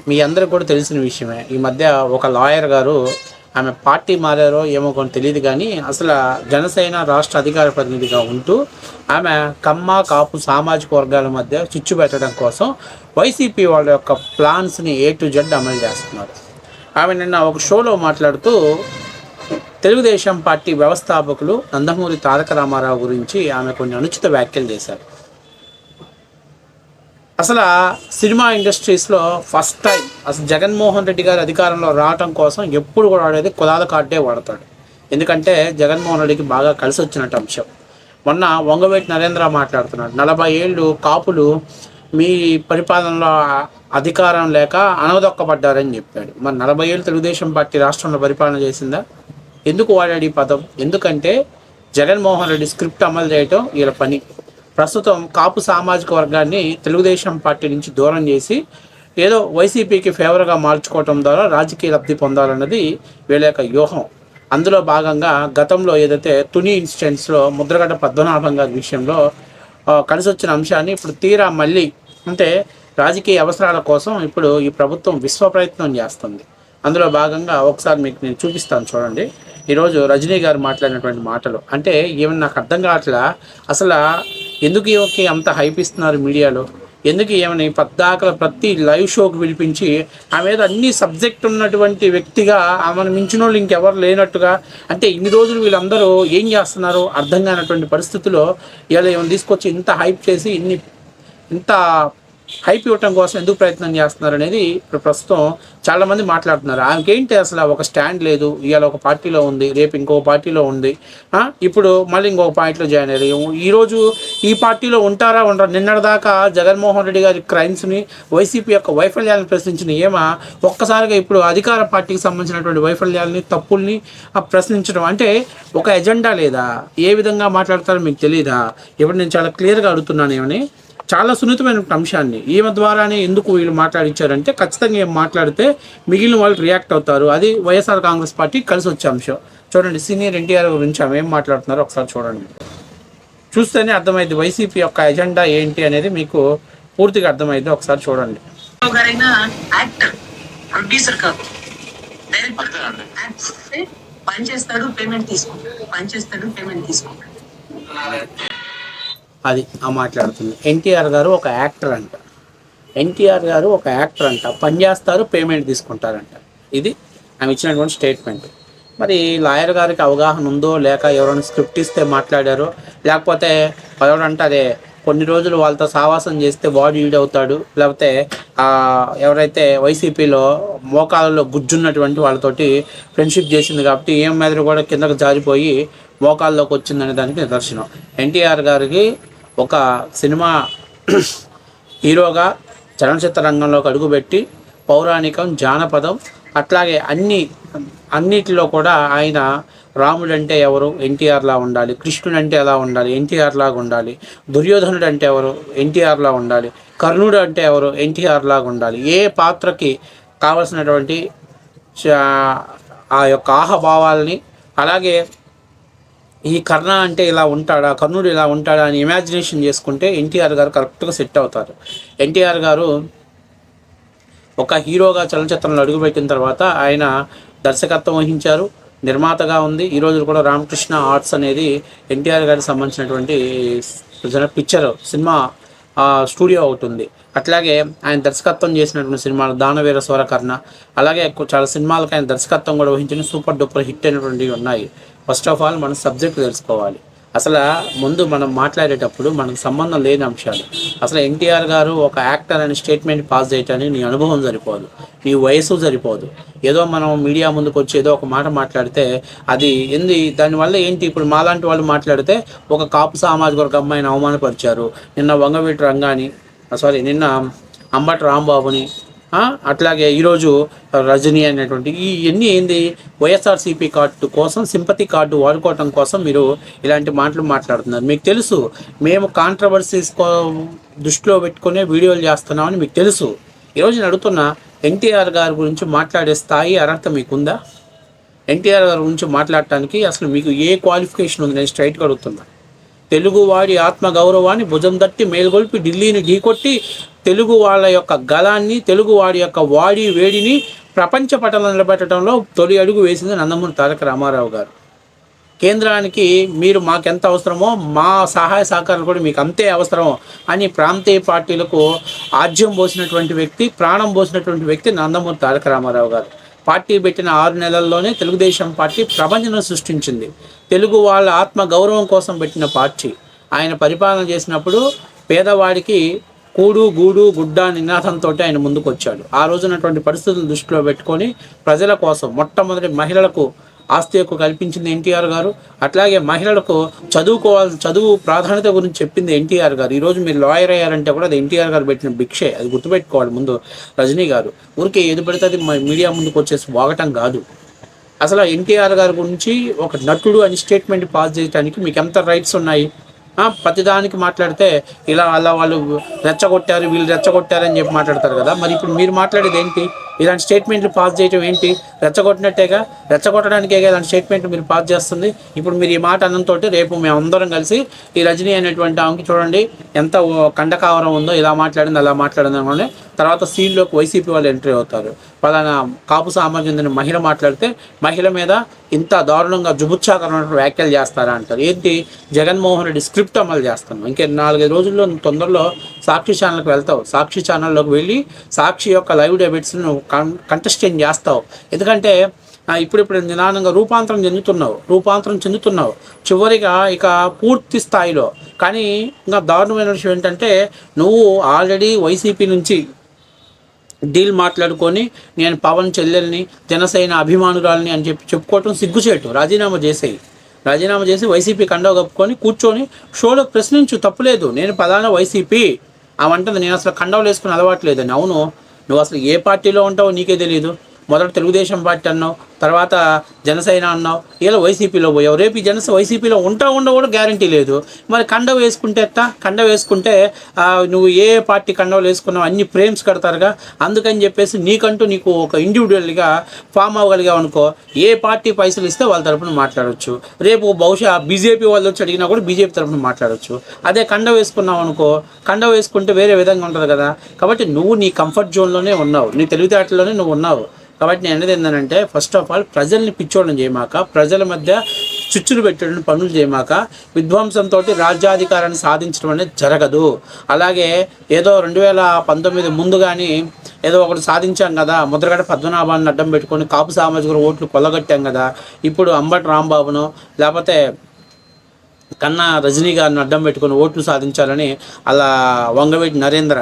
మీ అందరికి కూడా తెలిసిన విషయమే. ఈ మధ్య ఒక లాయర్ గారు ఆమె పార్టీ మారారో ఏమో కొన్ని తెలియదు కానీ అసలు జనసేన రాష్ట్ర అధికార ప్రతినిధిగా ఉంటూ ఆమె కమ్మ కాపు సామాజిక వర్గాల మధ్య చిచ్చు పెట్టడం కోసం వైసీపీ వాళ్ళ యొక్క ప్లాన్స్ని A to Z అమలు చేస్తున్నారు. ఆమె నిన్న ఒక షోలో మాట్లాడుతూ తెలుగుదేశం పార్టీ వ్యవస్థాపకులు నందమూరి తారక రామారావు గురించి ఆమె కొన్ని అనుచిత వ్యాఖ్యలు చేశారు. అసలు సినిమా ఇండస్ట్రీస్లో ఫస్ట్ టైం అసలు జగన్మోహన్ రెడ్డి గారు అధికారంలో రావటం కోసం ఎప్పుడు కూడా వాడేది కులాల కార్డే వాడతాడు. ఎందుకంటే జగన్మోహన్ రెడ్డికి బాగా కలిసి వచ్చినట్టు అంశం. మొన్న వంగవేటి నరేంద్ర మాట్లాడుతున్నాడు, 40 ఏళ్ళు కాపులు మీ పరిపాలనలో అధికారం లేక అనవదొక్కబడ్డారని చెప్పాడు. మరి 40 ఏళ్ళు తెలుగుదేశం పార్టీ రాష్ట్రంలో పరిపాలన చేసిందా? ఎందుకు వాడాడు ఈ పదం? ఎందుకంటే జగన్మోహన్ రెడ్డి స్క్రిప్ట్ అమలు చేయటం వీళ్ళ పని. ప్రస్తుతం కాపు సామాజిక వర్గాన్ని తెలుగుదేశం పార్టీ నుంచి దూరం చేసి ఏదో వైసీపీకి ఫేవర్గా మార్చుకోవటం ద్వారా రాజకీయ లబ్ధి పొందాలన్నది వీళ్ళ యొక్క వ్యూహం. అందులో భాగంగా గతంలో ఏదైతే తుని ఇన్సిడెంట్స్లో ముద్రగడ్డ పద్మనాభం గారి విషయంలో కలిసి వచ్చిన అంశాన్ని ఇప్పుడు తీరా మళ్ళీ అంటే రాజకీయ అవసరాల కోసం ఇప్పుడు ఈ ప్రభుత్వం విశ్వ ప్రయత్నం చేస్తుంది. అందులో భాగంగా ఒకసారి మీకు నేను చూపిస్తాను, చూడండి. ఈరోజు రజనీ గారు మాట్లాడినటువంటి మాటలు అంటే ఏమన్నా నాకు అర్థం కావట్లా. అసలు ఎందుకు ఈమెకి అంత హైప్ ఇస్తున్నారు మీడియాలో? ఎందుకు ఏమని పద్దాకల ప్రతి లైవ్ షోకి పిలిపించి ఆమె మీద అన్ని సబ్జెక్ట్ ఉన్నటువంటి వ్యక్తిగా ఆమెను మించిన వాళ్ళు ఇంకెవరు లేనట్టుగా, అంటే ఇన్ని రోజులు వీళ్ళందరూ ఏం చేస్తున్నారో అర్థం కానటువంటి పరిస్థితుల్లో ఇలా ఏమైనా తీసుకొచ్చి ఇంత హైప్ చేసి ఇంత హైప్ ఇవ్వటం కోసం ఎందుకు ప్రయత్నం చేస్తున్నారు అనేది ఇప్పుడు ప్రస్తుతం చాలామంది మాట్లాడుతున్నారు. ఆమెకేంటి అసలు ఒక స్టాండ్ లేదు. ఇవాళ ఒక పార్టీలో ఉంది, రేపు ఇంకో పార్టీలో ఉంది, ఇప్పుడు మళ్ళీ ఇంకొక పార్టీలో జాయిన్ అయ్యారు. ఈరోజు ఈ పార్టీలో ఉంటారా ఉండరా? నిన్నటిదాకా జగన్మోహన్ రెడ్డి గారి క్రైమ్స్ని, వైసీపీ యొక్క వైఫల్యాలను ప్రశ్నించిన ఒక్కసారిగా ఇప్పుడు అధికార పార్టీకి సంబంధించినటువంటి వైఫల్యాలని, తప్పుల్ని ప్రశ్నించడం అంటే ఒక ఎజెండా లేదా? ఏ విధంగా మాట్లాడతారో మీకు తెలియదా? ఇప్పుడు నేను చాలా క్లియర్గా అడుగుతున్నాను. ఏమని చాలా సున్నితమైన అంశాన్ని ఈమె ద్వారానే ఎందుకు వీళ్ళు మాట్లాడించారంటే ఖచ్చితంగా ఏం మాట్లాడితే మిగిలిన వాళ్ళు రియాక్ట్ అవుతారు. అది వైఎస్ఆర్ కాంగ్రెస్ పార్టీ కలిసి వచ్చే అంశం. చూడండి, సీనియర్ ఎన్టీఆర్ గురించి ఆమె ఏం మాట్లాడుతున్నారో ఒకసారి చూడండి. చూస్తేనే అర్థమైంది వైసీపీ యొక్క ఎజెండా ఏంటి అనేది మీకు పూర్తిగా అర్థమైంది. ఒకసారి చూడండి. అది మాట్లాడుతుంది. ఎన్టీఆర్ గారు ఒక యాక్టర్ అంట. పని చేస్తారు, పేమెంట్ తీసుకుంటారంట. ఇది ఆమె ఇచ్చినటువంటి స్టేట్మెంట్. మరి లాయర్ గారికి అవగాహన ఉందో లేక ఎవరైనా స్క్రిప్ట్ ఇస్తే మాట్లాడారో, లేకపోతే ఎవరంటే అదే కొన్ని రోజులు వాళ్ళతో సావాసం చేస్తే వాడు ఈడవుతాడు, లేకపోతే ఎవరైతే వైసీపీలో మోకాలలో గుజ్జున్నటువంటి వాళ్ళతోటి ఫ్రెండ్షిప్ చేసింది కాబట్టి ఏం మీద కూడా కిందకు జారిపోయి మోకాల్లోకి వచ్చిందనే దానికి నిదర్శనం. ఎన్టీఆర్ గారికి ఒక సినిమా హీరోగా చలనచిత్ర రంగంలోకి అడుగుపెట్టి పౌరాణికం, జానపదం అట్లాగే అన్నిటిలో కూడా ఆయన రాముడు అంటే ఎవరు? ఎన్టీఆర్లా ఉండాలి. కృష్ణుడు అంటే ఎలా ఉండాలి? ఎన్టీఆర్ లాగా ఉండాలి. దుర్యోధనుడు అంటే ఎవరు? ఎన్టీఆర్లా ఉండాలి. కర్ణుడు అంటే ఎవరు? ఎన్టీఆర్ లాగా ఉండాలి. ఏ పాత్రకి కావలసినటువంటి ఆ యొక్క ఆహభావాలని, అలాగే ఈ కర్ణ అంటే ఇలా ఉంటాడా, కర్ణుడు ఇలా ఉంటాడా అని ఇమాజినేషన్ చేసుకుంటే ఎన్టీఆర్ గారు కరెక్ట్గా సెట్ అవుతారు. ఎన్టీఆర్ గారు ఒక హీరోగా చలనచిత్రంలో అడుగుపెట్టిన తర్వాత ఆయన దర్శకత్వం వహించారు, నిర్మాతగా ఉంది. ఈరోజు కూడా రామకృష్ణ ఆర్ట్స్ అనేది ఎన్టీఆర్ గారికి సంబంధించినటువంటి సినిమా స్టూడియో ఒకటి ఉంది. అట్లాగే ఆయన దర్శకత్వం చేసినటువంటి సినిమాలు దానవీర స్వరకర్ణ, అలాగే చాలా సినిమాలకు ఆయన దర్శకత్వం కూడా వహించిన సూపర్ డూపర్ హిట్ అయినటువంటివి ఉన్నాయి. ఫస్ట్ ఆఫ్ ఆల్ మనం సబ్జెక్ట్ తెలుసుకోవాలి. అసలు ముందు మనం మాట్లాడేటప్పుడు మనకు సంబంధం లేని అంశాలు. అసలు ఎన్టీఆర్ గారు ఒక యాక్టర్ అనే స్టేట్మెంట్ పాస్ చేయటానికి నీ అనుభవం సరిపోదు, నీ వయసు సరిపోదు. ఏదో మనం మీడియా ముందుకు వచ్చి ఏదో ఒక మాట మాట్లాడితే అది దానివల్ల ఏంటి? ఇప్పుడు మాలాంటి వాళ్ళు మాట్లాడితే ఒక కాపు సామాజిక వర్గ అమ్మాయిని అవమానపరిచారు. నిన్న నిన్న అంబటి రాంబాబుని, అట్లాగే ఈరోజు రజనీ అనేటువంటి ఇవన్నీ వైఎస్ఆర్సీపీ కార్డు కోసం, సింపతి కార్డు వాడుకోవటం కోసం మీరు ఇలాంటి మాటలు మాట్లాడుతున్నారు. మీకు తెలుసు మేము కాంట్రవర్సీస్ దృష్టిలో పెట్టుకునే వీడియోలు చేస్తున్నామని మీకు తెలుసు. ఈరోజు నేను అడుగుతున్నా, ఎన్టీఆర్ గారి గురించి మాట్లాడే స్థాయి అర్హత మీకుందా? ఎన్టీఆర్ గారి గురించి మాట్లాడటానికి అసలు మీకు ఏ క్వాలిఫికేషన్ ఉంది? నేను స్ట్రైట్గా అడుగుతున్నా. తెలుగువాడి ఆత్మగౌరవాన్ని భుజం తట్టి మేల్గొల్పి ఢిల్లీని ఢీకొట్టి తెలుగు వాళ్ళ యొక్క గలాన్ని, తెలుగు వాడి యొక్క వేడిని ప్రపంచ పటంలో నిలబెట్టడంలో తొలి అడుగు వేసింది నందమూరి తారక రామారావు గారు. కేంద్రానికి మీరు మాకెంత అవసరమో మా సహాయ సహకారాలు కూడా మీకు అంతే అవసరం అని ప్రాంతీయ పార్టీలకు ఆజ్యం పోసినటువంటి వ్యక్తి, ప్రాణం పోసినటువంటి వ్యక్తి నందమూరి తారక రామారావు గారు. పార్టీ పెట్టిన 6 నెలల్లోనే తెలుగుదేశం పార్టీ ప్రపంచం సృష్టించింది. తెలుగు వాళ్ళ ఆత్మ గౌరవం కోసం పెట్టిన పార్టీ. ఆయన పరిపాలన చేసినప్పుడు పేదవాడికి కూడు గూడు గుడ్డ నినాదంతో ఆయన ముందుకు వచ్చాడు. ఆ రోజునటువంటి పరిస్థితులను దృష్టిలో పెట్టుకొని ప్రజల కోసం మొట్టమొదటి మహిళలకు ఆస్తి హక్కు కల్పించింది ఎన్టీఆర్ గారు. అట్లాగే మహిళలకు చదువు ప్రాధాన్యత గురించి చెప్పింది ఎన్టీఆర్ గారు. ఈరోజు మీరు లాయర్ అయ్యారంటే కూడా అది ఎన్టీఆర్ గారు పెట్టిన భిక్షే, అది గుర్తుపెట్టుకోవాలి. ముందు రజనీ గారు ఊరికే ఏది పడితే అది మీడియా ముందుకు వచ్చేసి వాగటం కాదు. అసలు ఎన్టీఆర్ గారి గురించి ఒక నటుడు అని స్టేట్మెంట్ పాస్ చేయడానికి మీకు ఎంత రైట్స్ ఉన్నాయి? ప్రతిదానికి మాట్లాడితే ఇలా అలా వాళ్ళు రెచ్చగొట్టారు, వీళ్ళు రెచ్చగొట్టారు అని చెప్పి మాట్లాడతారు కదా. మరి ఇప్పుడు మీరు మాట్లాడేది ఏంటి? ఇలాంటి స్టేట్మెంట్లు పాస్ చేయడం ఏంటి? రెచ్చగొట్టినట్టేగా, రెచ్చగొట్టడానికే ఇలాంటి స్టేట్మెంట్లు మీరు పాస్ చేస్తుంది. ఇప్పుడు మీరు ఈ మాట అన్నంతో రేపు మేమందరం కలిసి ఈ రజనీ అనేటువంటి ఆమెకి చూడండి ఎంత కండకావరం ఉందో, ఇలా మాట్లాడింది అలా మాట్లాడింది అనుకోండి. తర్వాత సీన్లోకి వైసీపీ వాళ్ళు ఎంట్రీ అవుతారు. పలానా కాపు సామాజిక చెందిన మహిళ మాట్లాడితే మహిళ మీద ఇంత దారుణంగా జుబుత్సాకరమైన వ్యాఖ్యలు చేస్తారా అంటారు. ఏంటి? జగన్మోహన్ రెడ్డి స్క్రిప్ట్ అమలు చేస్తాను. ఇంకే 4-5 రోజుల్లో తొందరలో సాక్షి ఛానల్కి వెళ్తావు. సాక్షి ఛానల్లోకి వెళ్ళి సాక్షి యొక్క లైవ్ డెబేట్స్ను కంటెస్టెంట్ చేస్తావు. ఎందుకంటే ఇప్పుడు నిదానంగా రూపాంతరం చెందుతున్నావు. చివరిగా ఇక పూర్తి స్థాయిలో. కానీ ఇంకా దారుణమైన విషయం ఏంటంటే నువ్వు ఆల్రెడీ వైసీపీ నుంచి డీల్ మాట్లాడుకొని నేను పవన్ చెల్లెల్ని, జనసేన అభిమానురాలని అని చెప్పుకోవటం సిగ్గుచేటు. రాజీనామా చేసి వైసీపీ కండవ కప్పుకొని కూర్చొని షోలో ప్రశ్నించు, తప్పులేదు. నేను పలానా వైసీపీ అవంటుంది, నేను అసలు కండవలు వేసుకుని అలవాట్లేదని. అవును, నువ్వు అసలు ఏ పార్టీలో ఉంటావో నీకే తెలియదు. మొదట తెలుగుదేశం పార్టీ అన్నావు, తర్వాత జనసేన అన్నావు, ఇలా వైసీపీలో పోయావు. రేపు వైసీపీలో ఉండవు కూడా గ్యారంటీ లేదు. మరి కండవ వేసుకుంటే ఎట్టా? కండవ వేసుకుంటే నువ్వు ఏ పార్టీ కండవలు వేసుకున్నావు అన్ని ఫ్రేమ్స్ కడతారుగా. అందుకని చెప్పేసి నీకు ఒక ఇండివిజువల్గా ఫామ్ అవ్వగలిగావు అనుకో, ఏ పార్టీ పైసలు ఇస్తే వాళ్ళ తరపున మాట్లాడవచ్చు. రేపు బహుశా బీజేపీ వాళ్ళు వచ్చి అడిగినా కూడా బీజేపీ తరపున మాట్లాడవచ్చు. అదే కండవ వేసుకున్నావు అనుకో, కండవ వేసుకుంటే వేరే విధంగా ఉంటుంది కదా. కాబట్టి నువ్వు నీ కంఫర్ట్ జోన్లోనే ఉన్నావు, నీ తెలివితేటల్లోనే నువ్వు ఉన్నావు. కాబట్టి నేను అనేది ఏంటంటే, ఫస్ట్ ఆఫ్ ఆల్ ప్రజల్ని పిచ్చోళ్ళని చేయమాక, ప్రజల మధ్య చుచ్చులు పెట్టడం పనులు చేయమాక, విధ్వంసంతో రాజ్యాధికారాన్ని సాధించడం అనేది జరగదు. అలాగే ఏదో 2019 ముందు కానీ ఏదో ఒకటి సాధించాం కదా, ముద్రగడ పద్మనాభాన్ని అడ్డం పెట్టుకొని కాపు సామాజిక ఓట్లు కొల్లగట్టాం కదా, ఇప్పుడు అంబటి రాంబాబును లేకపోతే కన్నా రజనీ గారిని అడ్డం పెట్టుకొని ఓట్లు సాధించాలని అలా వంగవీటి నరేంద్ర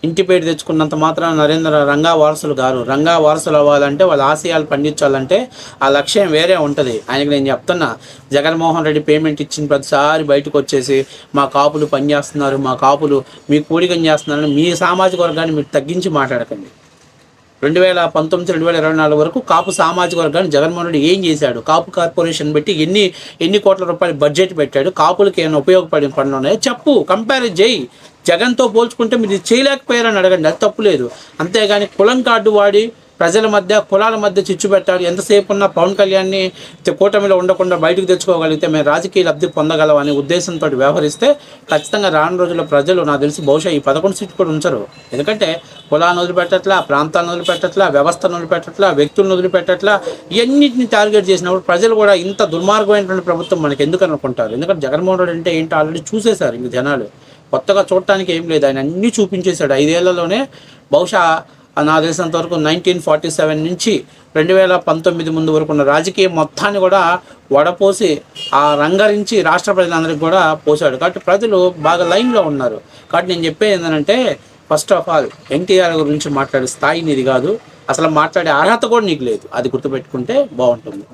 ఇంటి పేరు తెచ్చుకున్నంత మాత్రం నరేంద్ర రంగా వారసులు అవ్వాలంటే వాళ్ళ ఆశయాలు పండించాలంటే ఆ లక్ష్యం వేరే ఉంటుంది. ఆయనకి నేను చెప్తున్నా, జగన్మోహన్ రెడ్డి పేమెంట్ ఇచ్చిన ప్రతిసారి బయటకు వచ్చేసి మా కాపులు పనిచేస్తున్నారు, మా కాపులు మీ కూడికం చేస్తున్నారని మీ సామాజిక వర్గాన్ని మీరు తగ్గించి మాట్లాడకండి. 2019-2024 వరకు కాపు సామాజిక వర్గాన్ని జగన్మోహన్ రెడ్డి ఏం చేశాడు? కాపు కార్పొరేషన్ పెట్టి ఎన్ని కోట్ల రూపాయలు బడ్జెట్ పెట్టాడు? కాపులకి ఏమైనా ఉపయోగపడిన పనులు ఉన్నాయో చెప్పు, కంపేర్ చేయి. జగన్తో పోల్చుకుంటే మీరు చేయలేకపోయారని అడగండి, అది తప్పులేదు. అంతేగాని కులం కార్డు వాడి ప్రజల మధ్య కులాల మధ్య చిచ్చు పెట్టాలి. ఎంతసేపు ఉన్న పవన్ కళ్యాణ్ని కూటమిలో ఉండకుండా బయటకు తెచ్చుకోగలిగితే మేము రాజకీయ లబ్ధి పొందగలం అనే ఉద్దేశంతో వ్యవహరిస్తే ఖచ్చితంగా రాను రోజుల్లో ప్రజలు నాకు తెలిసి బహుశా ఈ 11 సీట్లు కూడా ఉంచరు. ఎందుకంటే కులాన్ని వదిలిపెట్టట్లా, ప్రాంతాలను వదిలిపెట్టట్లా, వ్యవస్థను వదిలిపెట్టట్లా, వ్యక్తులను వదిలిపెట్టట్లా, ఇవన్నింటిని టార్గెట్ చేసినప్పుడు ప్రజలు కూడా ఇంత దుర్మార్గమైనటువంటి ప్రభుత్వం మనకి ఎందుకు అనుకుంటారు? ఎందుకంటే జగన్మోహన్ రెడ్డి అంటే ఏంటో ఆల్రెడీ చూసేశారు. ఇంక జనాలు కొత్తగా చూడటానికి ఏం లేదు, ఆయన అన్నీ చూపించేశాడు 5 ఏళ్లలోనే. బహుశా నాకు తెలిసినంత వరకు 1947 నుంచి 2019 ముందు వరకు ఉన్న రాజకీయం మొత్తాన్ని కూడా వడపోసి ఆ రంగరించి రాష్ట్ర ప్రజలందరికీ కూడా పోసాడు. కాబట్టి ప్రజలు బాగా లైన్లో ఉన్నారు. కాబట్టి నేను చెప్పేది ఏంటంటే, ఫస్ట్ ఆఫ్ ఆల్ ఎన్టీఆర్ గురించి మాట్లాడే స్థాయి నీది కాదు, అసలు మాట్లాడే అర్హత కూడా నీకు లేదు. అది గుర్తుపెట్టుకుంటే బాగుంటుంది.